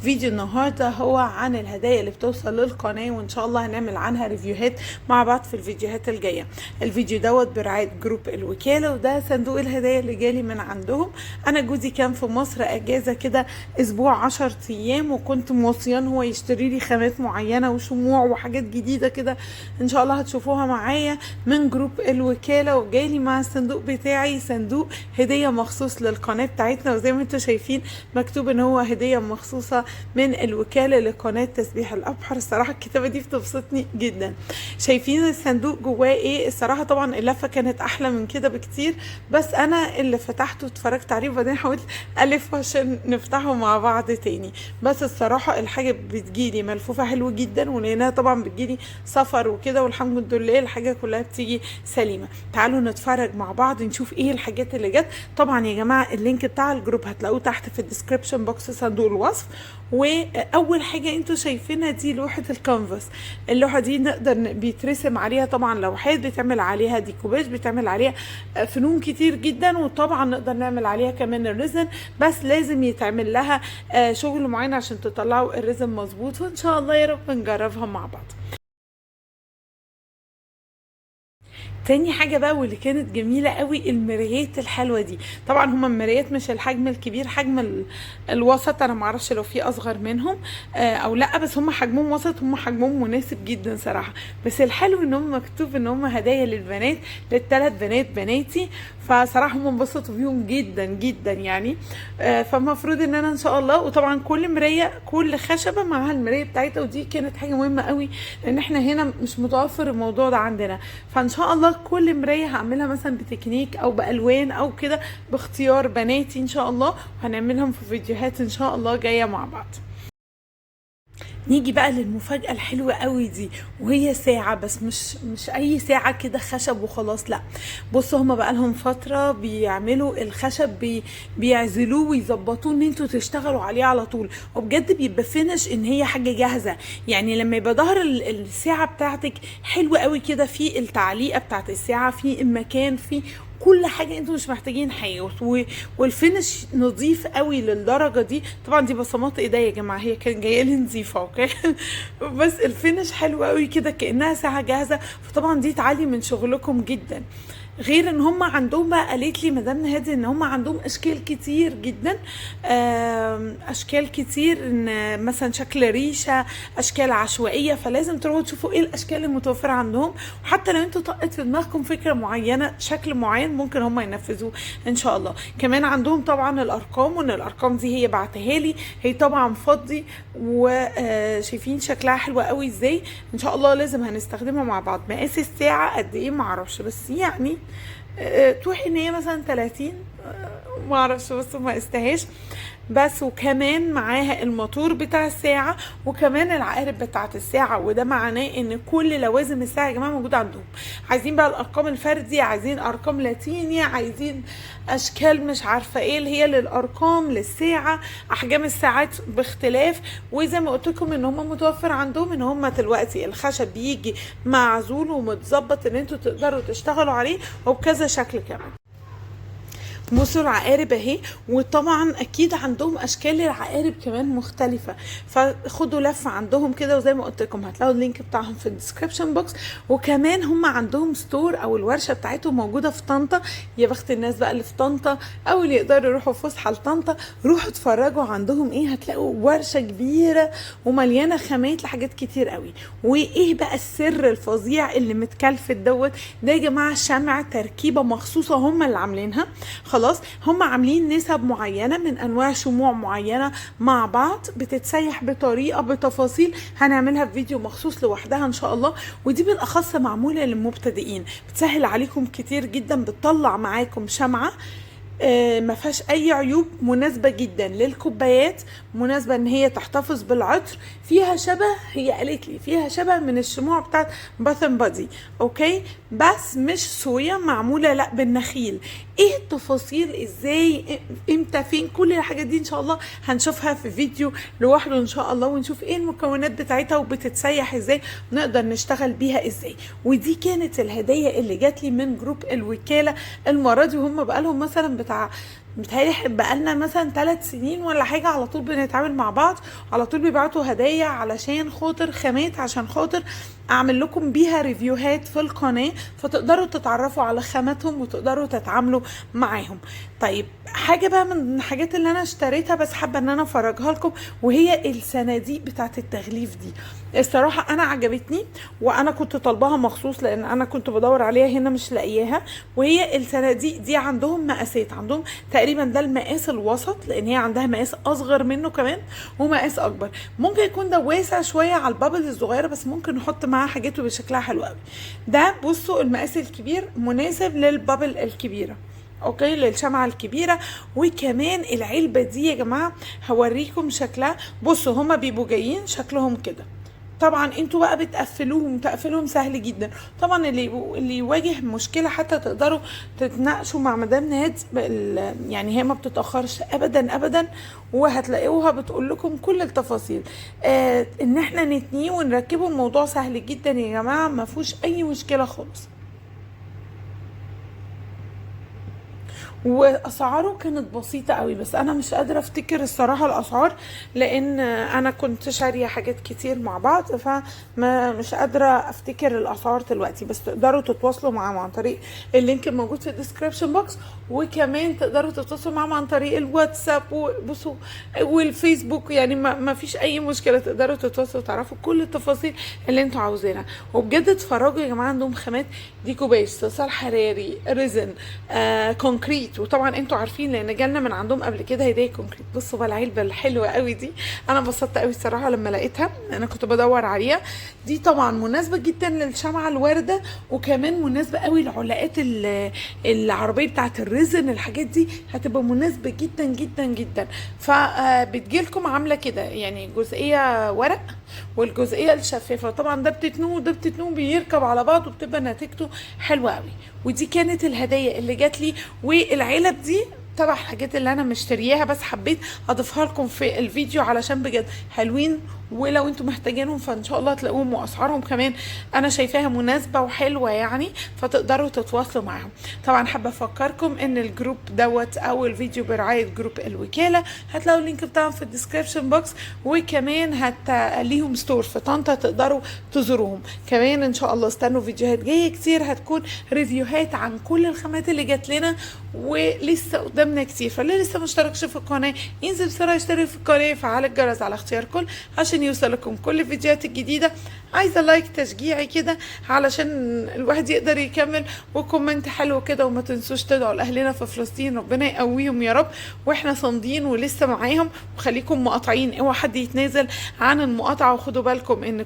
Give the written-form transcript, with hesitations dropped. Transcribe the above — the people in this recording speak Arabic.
فيديو النهارده هو عن الهدايا اللي بتوصل للقناه، وان شاء الله هنعمل عنها ريفيوهات مع بعض في الفيديوهات الجايه. الفيديو دوت برعايه جروب الوكاله، وده صندوق الهدايا اللي جالي من عندهم. انا جوزي كان في مصر اجازه كده اسبوع 10 ايام، وكنت موصيان هو يشتري لي خامات معينه وشموع وحاجات جديده كده ان شاء الله هتشوفوها معايا من جروب الوكاله. وجالي مع الصندوق بتاعي صندوق هديه مخصوص للقناه بتاعتنا، وزي ما انتم شايفين مكتوب ان هو هديه مخصوصه من الوكاله لقناه تسبيح الابحر. الصراحه الكتابه دي بتبسطني جدا. شايفين الصندوق جواه ايه؟ الصراحه طبعا اللفه كانت احلى من كده بكتير، بس انا اللي فتحته اتفرجت عليه وبعدين حاولت الف عشان نفتحه مع بعض تاني. بس الصراحه الحاجه بتجيلي ملفوفه حلو جدا، ولانها طبعا بتجيلي سفر وكده والحمد لله الحاجه كلها بتيجي سليمه. تعالوا نتفرج مع بعض نشوف ايه الحاجات اللي جت. طبعا يا جماعه اللينك بتاع الجروب هتلاقوه تحت في الديسكريبشن بوكس صندوق الوصف. واول حاجه انتوا شايفينها دي لوحه الكانفاس. اللوحه دي نقدر بيترسم عليها طبعا لوحات، بتعمل عليها ديكوباج، بتعمل عليها فنون كتير جدا، وطبعا نقدر نعمل عليها كمان الريزن، بس لازم يتعمل لها شغل معين عشان تطلعوا الريزن مظبوط، وان شاء الله يا رب نجربها مع بعض. تاني حاجة بقى واللي كانت جميلة قوي المرايات الحلوة دي. طبعا هما المرايات مش الحجم الكبير، حجم الوسط. انا معرفش لو في اصغر منهم او لا، بس هما حجمهم وسط، هما حجمهم مناسب جدا صراحة. بس الحلو ان هم مكتوب ان هما هدايا للبنات، للثلاث بنات بناتي، فصراحة هم انبسطوا بيهم جدا جدا يعني. فالمفروض ان انا ان شاء الله، وطبعا كل مراية كل خشبة معاها المراية بتاعتها، ودي كانت حاجة مهمة قوي لان احنا هنا مش متوفر الموضوع ده عندنا. فان شاء الله كل مراية هعملها مثلا بتكنيك او بالوان او كده باختيار بناتي ان شاء الله، وهنعملهم في فيديوهات ان شاء الله جاية مع بعض. نيجي بقى للمفاجأة الحلوة قوي دي، وهي ساعة، بس مش اي ساعة كده خشب وخلاص، لا. بصوا هما بقى لهم فترة بيعملوا الخشب بيعزلوه ويظبطوه ان انتوا تشتغلوا عليه على طول، وبجد بيبقى فينش ان هي حاجة جاهزة. يعني لما يبقى ظهر الساعة بتاعتك حلوة قوي كده، في التعليقة بتاعت الساعة، في المكان، في كل حاجه، انتوا مش محتاجين حاجه، والفينش نظيف قوي للدرجه دي. طبعا دي بصمات ايديا يا جماعه، هي كان جايه لي نظيفه اوكي. بس الفينش حلو قوي كده كانها ساعه جاهزه، فطبعا دي تعلي من شغلكم جدا. غير ان هم عندهم بقى، قالت لي مدام هادي ان هم عندهم اشكال كتير جدا، اشكال كتير، ان مثلا شكل ريشه، اشكال عشوائيه، فلازم تروحوا تشوفوا ايه الاشكال المتوفره عندهم. وحتى لو انتوا طقت في دماغكم فكره معينه، شكل معين، ممكن هم ينفذوه ان شاء الله. كمان عندهم طبعا الارقام، وان الارقام دي هي بعتها لي، هي طبعا فضي، وشايفين شكلها حلوه قوي ازاي. ان شاء الله لازم هنستخدمها مع بعض. مقاس الساعه قد ايه معرفش، بس يعني توحي ان هي مثلا 30، ما اعرفش بس ما استهاش. بس وكمان معاها الموتور بتاع الساعة، وكمان العقارب بتاعت الساعة، وده معناه ان كل لوازم الساعة يا جماعة موجودة عندهم. عايزين بقى الارقام الفردي، عايزين ارقام لاتيني، عايزين اشكال مش عارفة ايه اللي هي للارقام للساعة، احجام الساعات باختلاف. وزي ما قلت لكم ان هم متوفر عندهم ان هم دلوقتي الخشب بيجي معزول ومتظبط ان انتوا تقدروا تشتغلوا عليه، وبكذا شكل كمان. بصوا العقارب اهي، وطبعا اكيد عندهم اشكال العقارب كمان مختلفه، فخدوا لفه عندهم كده، وزي ما قلت لكم هتلاقوا اللينك بتاعهم في الديسكريبشن بوكس. وكمان هم عندهم ستور او الورشه بتاعتهم موجوده في طنطا. يا بخت الناس بقى اللي في طنطا او اللي يقدروا يروحوا فسحه لطنطا، روحوا اتفرجوا عندهم ايه، هتلاقوا ورشه كبيره ومليانه خامات لحاجات كتير قوي. وايه بقى السر الفظيع اللي متكلفت دوت ده يا جماعه؟ شمع تركيبه مخصوصه هم اللي عاملينها. خلاص هم عاملين نسب معينة من انواع شموع معينة مع بعض، بتتسيح بطريقة بتفاصيل هنعملها في فيديو مخصوص لوحدها ان شاء الله. ودي بالاخص معمولة للمبتدئين، بتسهل عليكم كتير جدا، بتطلع معاكم شمعة ما فيهاش اي عيوب، مناسبه جدا للكوبايات، مناسبه ان هي تحتفظ بالعطر، فيها شبه، هي قالت لي فيها شبه من الشموع بتاعت باث اند بادي اوكي، بس مش صويا، معموله لا بالنخيل. ايه التفاصيل، ازاي، امتى، فين، كل الحاجات دي ان شاء الله هنشوفها في فيديو لوحده ان شاء الله، ونشوف ايه المكونات بتاعتها وبتتسيح ازاي، ونقدر نشتغل بيها ازاي. ودي كانت الهدايا اللي جات لي من جروب الوكاله المره دي، وهم بقالهم مثلا بتهيألي بقالنا مثلا 3 سنين ولا حاجه على طول بنتعامل مع بعض، على طول بيبعتوا هدايا علشان خاطر خامات، عشان خاطر اعمل لكم بيها ريفيوهات في القناة، فتقدروا تتعرفوا على خاماتهم وتقدروا تتعاملوا معاهم. طيب حاجة بقى من الحاجات اللي انا اشتريتها بس حابة ان انا افرجها لكم، وهي الصناديق بتاعت التغليف دي. الصراحة انا عجبتني، وانا كنت طالباها مخصوص لان انا كنت بدور عليها هنا مش لاقياها. وهي الصناديق دي عندهم مقاسات، عندهم تقريبا ده المقاس الوسط، لان هي عندها مقاس اصغر منه كمان ومقاس اكبر. ممكن يكون ده واسع شوية على البابل الصغيرة، بس ممكن نحط معاها حاجات وبشكلها حلو قوي. ده بصوا المقاس الكبير مناسب للبابل الكبيرة، اوكي، للشمعة الكبيرة. وكمان العلبة دي يا جماعة هوريكم شكلها. بصوا هما بيبقوا جايين شكلهم كده، طبعا انتوا بقى بتقفلوهم، تقفلهم سهل جدا. طبعا اللي يواجه مشكله حتى تقدروا تتناقشوا مع مدام نهاد، يعني هي ما بتتاخرش ابدا ابدا، وهتلاقوها بتقول لكم كل التفاصيل. ان احنا نتنيه ونركبه، الموضوع سهل جدا يا جماعه، ما فيهوش اي مشكله خالص. واسعاره كانت بسيطه قوي، بس انا مش قادره افتكر الصراحه الاسعار، لان انا كنت شاريه حاجات كتير مع بعض، فما مش قادره افتكر الاسعار دلوقتي. بس تقدروا تتواصلوا معاهم عن طريق اللينك الموجود في الديسكريبشن بوكس، وكمان تقدروا تتواصلوا معاهم عن طريق الواتساب وبصوا والفيسبوك. يعني ما فيش اي مشكله، تقدروا تتواصلوا وتعرفوا كل التفاصيل اللي انتوا عاوزينها. وبجد اتفرجوا يا جماعه، عندهم خامات ديكوباج، صلصال حراري، ريزن، كونكريت. وطبعا انتوا عارفين لان جالنا من عندهم قبل كده هديه كونكريت. بصوا بقى العلبه الحلوه قوي دي، انا انبسطت قوي الصراحه لما لقيتها، انا كنت بدور عليها. دي طبعا مناسبه جدا للشمعه الوارده، وكمان مناسبه قوي لعلاقات العربيه بتاعه الريزن. الحاجات دي هتبقى مناسبه جدا جدا جدا. فبتجيلكم عامله كده، يعني جزئيه ورق والجزئيه الشفافه. طبعا ده بتتنوه وده بتتنوه، بيركب على بعض وبتبقى نتيجته حلوه قوي. ودي كانت الهدايا اللي جات لي. والعلب دي تبع الحاجات اللي انا مشترياها، بس حبيت اضيفها لكم في الفيديو علشان بجد حلوين، ولو انتم محتاجينهم فان شاء الله هتلاقوهم، واسعارهم كمان انا شايفاها مناسبه وحلوه يعني، فتقدروا تتواصلوا معاهم. طبعا حابه افكركم ان الجروب دوت او الفيديو برعايه جروب الوكاله، هتلاقوا اللينك بتاعهم في الديسكريبشن بوكس، وكمان ليهم ستور في طنطا تقدروا تزوروهم. كمان ان شاء الله استنوا فيديوهات جايه كتير، هتكون ريفيوهات عن كل الخامات اللي جات لنا، ولسه قدامنا كتير. فاللي لسه مشتركش في القناه ينزل بسرعه يشترك في القناه، فعل الجرس على اختيار كل عشان يوصلكم كل الفيديوهات الجديده. عايزه لايك تشجيعي كده علشان الواحد يقدر يكمل، وكومنت حلو كده. وما تنسوش تدعوا لاهلنا في فلسطين، ربنا يقويهم يا رب، واحنا صامدين ولسه معاهم. وخليكم مقاطعين، اوعى حد يتنازل عن المقاطعه، وخدوا بالكم ان